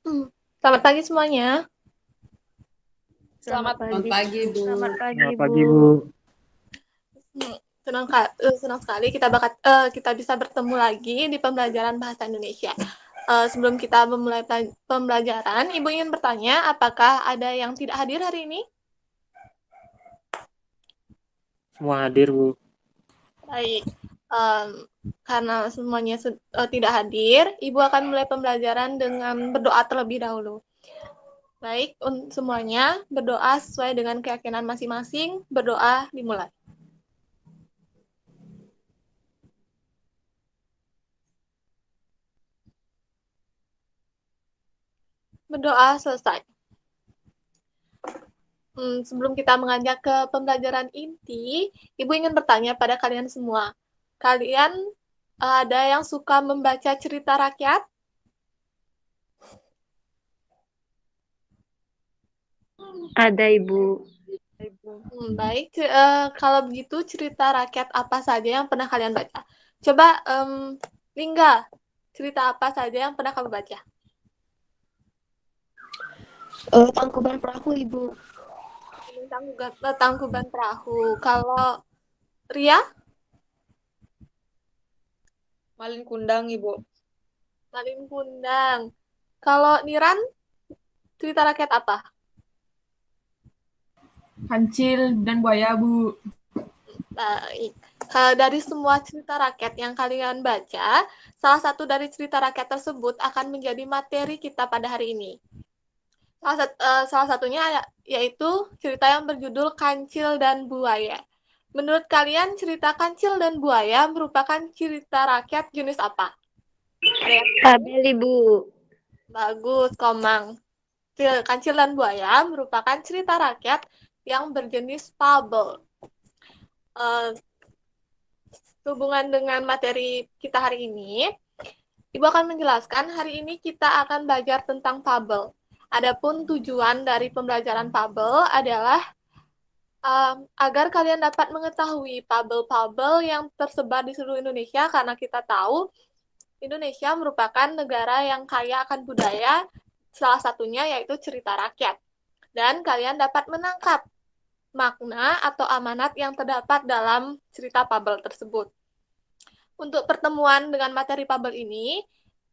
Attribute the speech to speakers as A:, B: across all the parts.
A: Selamat pagi semuanya.
B: Selamat
C: Selamat
B: pagi.
C: pagi, Bu.
B: Selamat pagi,
D: Selamat
B: Bu.
D: pagi, Bu.
A: Senang sekali kita bisa bertemu lagi di pembelajaran bahasa Indonesia. Sebelum kita memulai pembelajaran, Ibu ingin bertanya, apakah ada yang tidak hadir hari ini?
D: Semua hadir, Bu.
A: Baik. Karena semuanya tidak hadir, Ibu akan mulai pembelajaran dengan berdoa terlebih dahulu. Baik, semuanya berdoa sesuai dengan keyakinan masing-masing. Berdoa dimulai. Berdoa selesai. Sebelum kita mengajak ke pembelajaran inti, Ibu ingin bertanya pada kalian semua. Kalian ada yang suka membaca cerita rakyat?
B: Ada, Ibu.
A: Baik, kalau begitu cerita rakyat apa saja yang pernah kalian baca? Coba, Lingga, cerita apa saja yang pernah kamu baca?
C: Tangkuban Perahu, Ibu.
A: Tangkuban Perahu. Kalau Ria,
C: Malin Kundang, Ibu.
A: Malin Kundang. Kalau Niran, cerita rakyat apa?
E: Kancil dan buaya, Bu.
A: Baik. Dari semua cerita rakyat yang kalian baca, salah satu dari cerita rakyat tersebut akan menjadi materi kita pada hari ini. Salah satunya yaitu cerita yang berjudul Kancil dan Buaya. Menurut kalian, cerita Kancil dan Buaya merupakan cerita rakyat jenis apa?
B: Tabel, Ibu.
A: Bagus, Komang. Kancil dan Buaya merupakan cerita rakyat yang berjenis fabel. Hubungan dengan materi kita hari ini, Ibu akan menjelaskan hari ini kita akan belajar tentang fabel. Adapun tujuan dari pembelajaran fabel adalah agar kalian dapat mengetahui fabel-fabel yang tersebar di seluruh Indonesia, karena kita tahu Indonesia merupakan negara yang kaya akan budaya, salah satunya yaitu cerita rakyat. Dan kalian dapat menangkap makna atau amanat yang terdapat dalam cerita fabel tersebut. Untuk pertemuan dengan materi fabel ini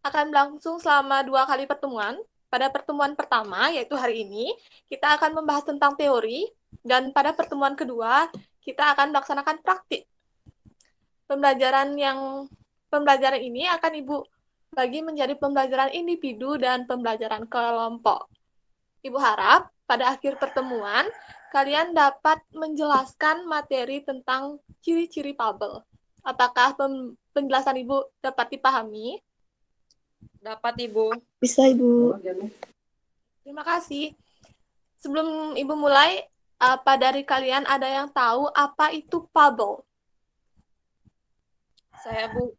A: akan berlangsung selama 2 kali pertemuan. Pada pertemuan pertama, yaitu hari ini, kita akan membahas tentang teori, dan pada pertemuan kedua, kita akan melaksanakan praktik. Pembelajaran ini akan Ibu bagi menjadi pembelajaran individu dan pembelajaran kelompok. Ibu harap pada akhir pertemuan, kalian dapat menjelaskan materi tentang ciri-ciri fabel. Apakah penjelasan Ibu dapat dipahami?
C: Dapat, Ibu.
E: Bisa, Ibu.
A: Terima kasih. Sebelum Ibu mulai, apa dari kalian ada yang tahu apa itu fabel?
C: Saya, Bu.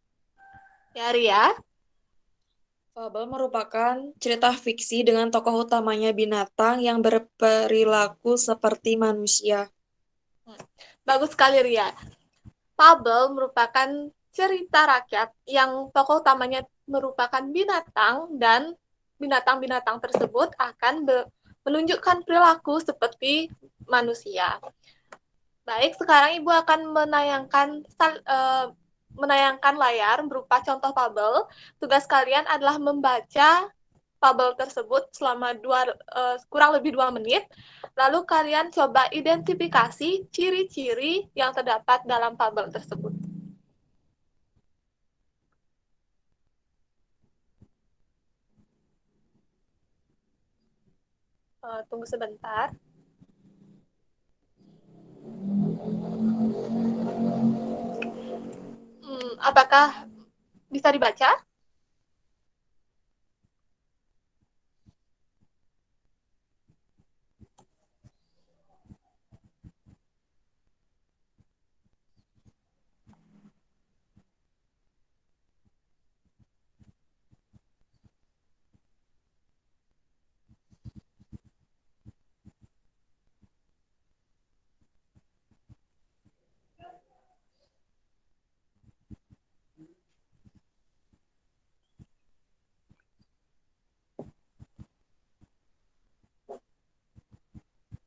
A: Ya, Ria?
C: Fabel merupakan cerita fiksi dengan tokoh utamanya binatang yang berperilaku seperti manusia.
A: Bagus sekali, Ria. Fabel merupakan cerita rakyat yang tokoh utamanya merupakan binatang, dan binatang-binatang tersebut akan menunjukkan perilaku seperti manusia. Baik, sekarang Ibu akan menayangkan layar berupa contoh fabel. Tugas kalian adalah membaca fabel tersebut selama kurang lebih 2 menit. Lalu kalian coba identifikasi ciri-ciri yang terdapat dalam fabel tersebut. Tunggu sebentar. Apakah bisa dibaca?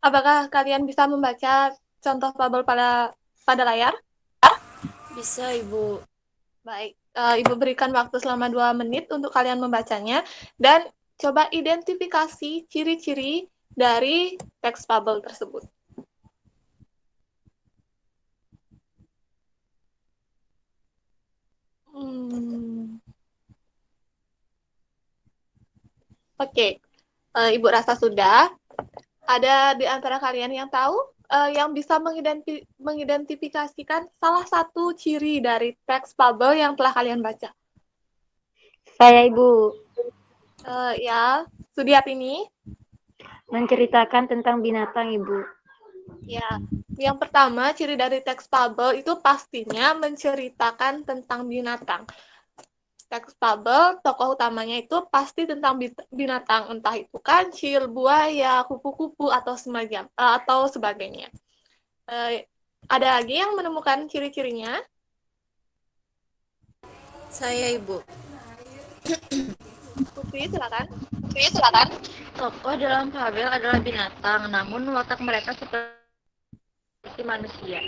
A: Apakah kalian bisa membaca contoh fabel pada layar?
C: Bisa, Ibu.
A: Baik, Ibu berikan waktu selama 2 menit untuk kalian membacanya dan coba identifikasi ciri-ciri dari teks fabel tersebut. Oke, Ibu rasa sudah. Ada di antara kalian yang tahu yang bisa mengidentifikasikan salah satu ciri dari teks fabel yang telah kalian baca?
B: Saya Ibu.
A: Ya, Sudiatini.
B: Menceritakan tentang binatang Ibu.
A: Ya, yang pertama ciri dari teks fabel itu pastinya menceritakan tentang binatang. Teks fabel, tokoh utamanya itu pasti tentang binatang, entah itu kancil, buaya, kupu-kupu atau sebagainya. Ada lagi yang menemukan ciri-cirinya?
C: Saya, Ibu.
A: Putri, silakan.
B: Tokoh dalam fabel adalah binatang, namun watak mereka seperti manusia.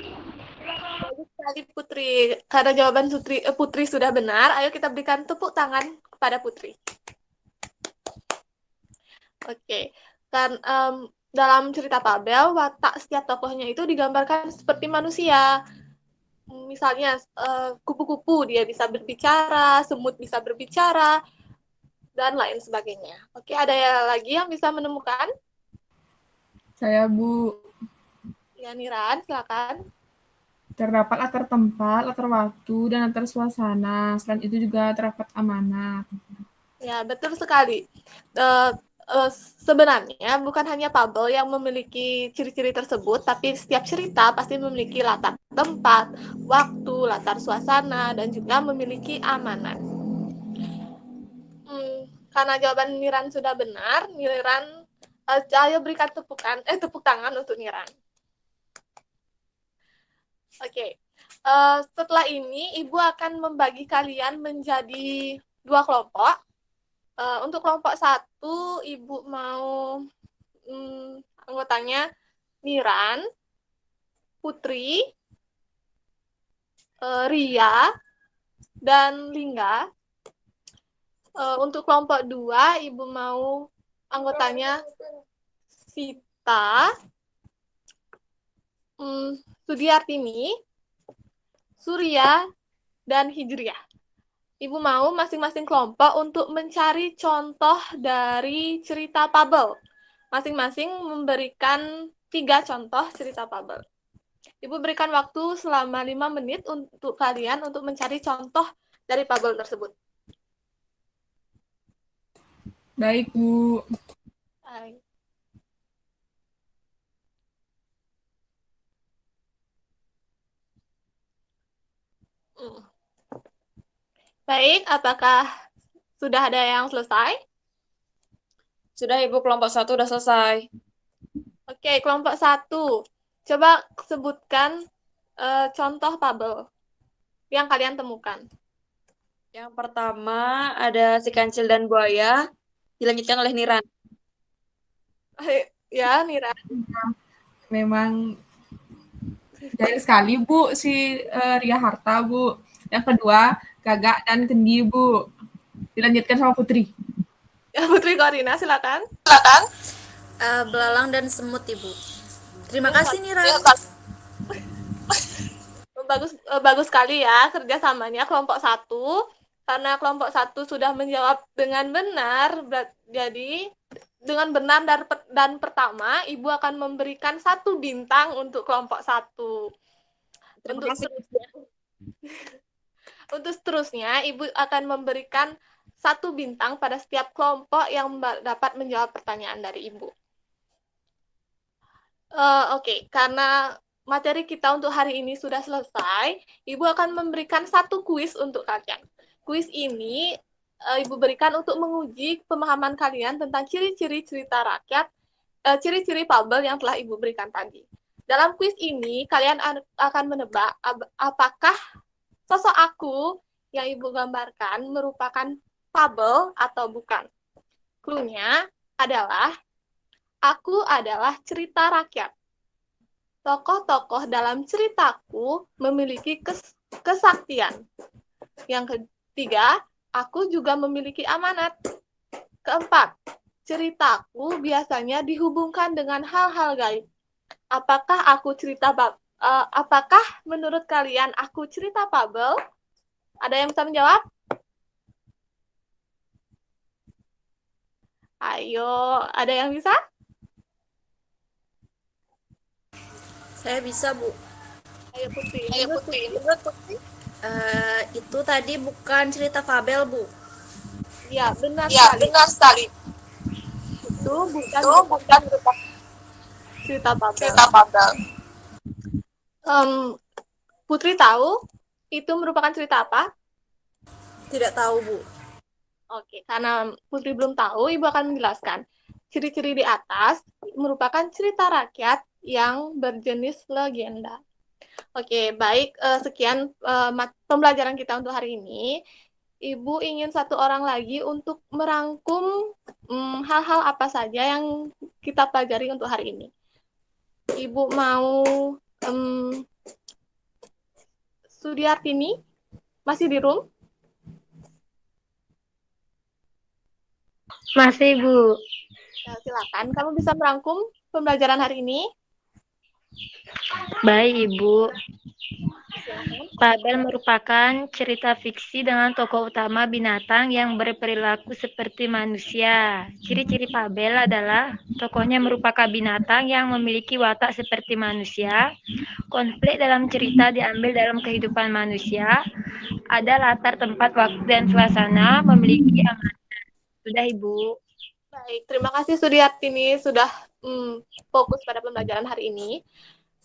A: Bagus sekali Putri. Karena jawaban Putri sudah benar, ayo kita berikan tepuk tangan kepada Putri. Oke, kan dalam cerita fabel, watak setiap tokohnya itu digambarkan seperti manusia. Misalnya kupu-kupu dia bisa berbicara, semut bisa berbicara, dan lain sebagainya. Oke, ada lagi yang bisa menemukan?
E: Saya, Bu.
A: Ya, Niran, silakan.
E: Terdapat latar tempat, latar waktu, dan latar suasana. Selain itu juga terdapat amanat.
A: Ya, betul sekali. Sebenarnya bukan hanya fabel yang memiliki ciri-ciri tersebut, tapi setiap cerita pasti memiliki latar tempat, waktu, latar suasana, dan juga memiliki amanat. Karena jawaban Niran sudah benar, Niran, ayo berikan tepuk tangan untuk Niran. Oke, setelah ini Ibu akan membagi kalian menjadi 2 kelompok. Untuk kelompok 1, Ibu mau anggotanya Niran, Putri, Ria, dan Lingga. Untuk kelompok 2, Ibu mau anggotanya Sita, Sudiartini, Surya, dan Hijriah. Ibu mau masing-masing kelompok untuk mencari contoh dari cerita fabel. Masing-masing memberikan 3 contoh cerita fabel. Ibu berikan waktu selama 5 menit untuk kalian untuk mencari contoh dari fabel tersebut.
E: Baik, Bu.
A: Baik. Baik, apakah sudah ada yang selesai?
C: Sudah, Ibu. Kelompok 1 sudah selesai.
A: Oke, kelompok 1. Coba sebutkan contoh fabel yang kalian temukan.
C: Yang pertama ada si kancil dan buaya, dilanjutkan oleh Niran.
A: Ya, Nira.
E: Memang jahil sekali, Bu, si Ria Harta, Bu. Yang kedua, Gagak dan Kendi, Bu. Dilanjutkan sama Putri.
A: Ya, Putri Korina, silakan.
F: Belalang dan semut, Ibu. Terima kasih, Nira.
A: Bagus sekali ya kerjasamanya kelompok 1. Karena kelompok 1 sudah menjawab dengan benar, jadi dengan benar dan pertama, Ibu akan memberikan 1 bintang untuk kelompok 1.
C: Terima kasih.
A: Untuk seterusnya, Ibu akan memberikan 1 bintang pada setiap kelompok yang dapat menjawab pertanyaan dari Ibu. Oke, karena materi kita untuk hari ini sudah selesai, Ibu akan memberikan 1 kuis untuk kalian. Kuis ini Ibu berikan untuk menguji pemahaman kalian tentang ciri-ciri cerita rakyat, ciri-ciri fabel yang telah Ibu berikan tadi. Dalam kuis ini, kalian akan menebak apakah sosok aku yang Ibu gambarkan merupakan fabel atau bukan. Clue-nya adalah Aku adalah cerita rakyat. Tokoh-tokoh dalam ceritaku memiliki kesaktian. Yang ketiga, aku juga memiliki amanat. Keempat, ceritaku biasanya dihubungkan dengan hal-hal gaib. Apakah menurut kalian aku cerita fabel? Ada yang bisa menjawab? Ayo, ada yang bisa?
F: Saya bisa, Bu.
A: Ayo Putri.
F: Menurut Putri, itu tadi bukan cerita fabel, Bu.
A: Ya, benar
G: sekali.
A: Itu bukan cerita fabel.
G: Fabel.
A: Putri tahu itu merupakan cerita apa?
F: Tidak tahu, Bu.
A: Oke, karena Putri belum tahu, Ibu akan menjelaskan. Ciri-ciri di atas merupakan cerita rakyat yang berjenis legenda. Oke, baik. Sekian pembelajaran kita untuk hari ini. Ibu ingin satu orang lagi untuk merangkum hal-hal apa saja yang kita pelajari untuk hari ini. Ibu mau Sudiartini masih di room?
B: Masih, Bu.
A: Nah, silakan, kamu bisa merangkum pembelajaran hari ini.
B: Baik, Ibu. Fabel merupakan cerita fiksi dengan tokoh utama binatang yang berperilaku seperti manusia. Ciri-ciri fabel adalah tokohnya merupakan binatang yang memiliki watak seperti manusia. Konflik dalam cerita diambil dalam kehidupan manusia. Ada latar tempat, waktu, dan suasana, memiliki amanat. Sudah, Ibu.
A: Baik, terima kasih Sudiartini sudah fokus pada pembelajaran hari ini.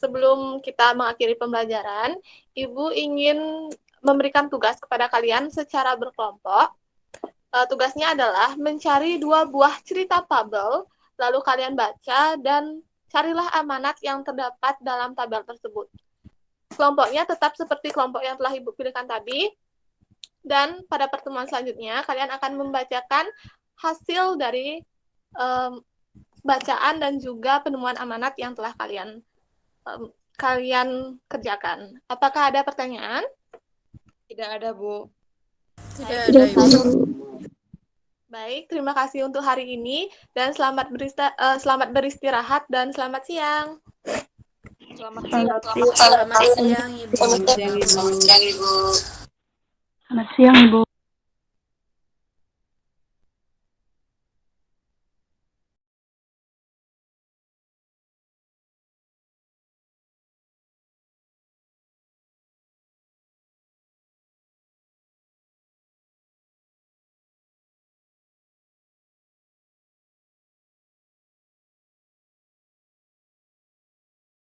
A: Sebelum kita mengakhiri pembelajaran, Ibu ingin memberikan tugas kepada kalian secara berkelompok. Tugasnya adalah mencari 2 buah cerita fabel, lalu kalian baca dan carilah amanat yang terdapat dalam tabel tersebut. Kelompoknya tetap seperti kelompok yang telah Ibu pilihkan tadi, dan pada pertemuan selanjutnya kalian akan membacakan hasil dari bacaan dan juga penemuan amanat yang telah kalian kerjakan. Apakah ada pertanyaan?
C: Tidak ada, Bu.
F: Tidak ada, Ibu.
A: Baik, terima kasih untuk hari ini dan selamat beristirahat dan selamat siang.
C: Selamat siang.
F: Selamat siang, Ibu.
G: Selamat siang, Ibu.
B: Selamat siang, Ibu.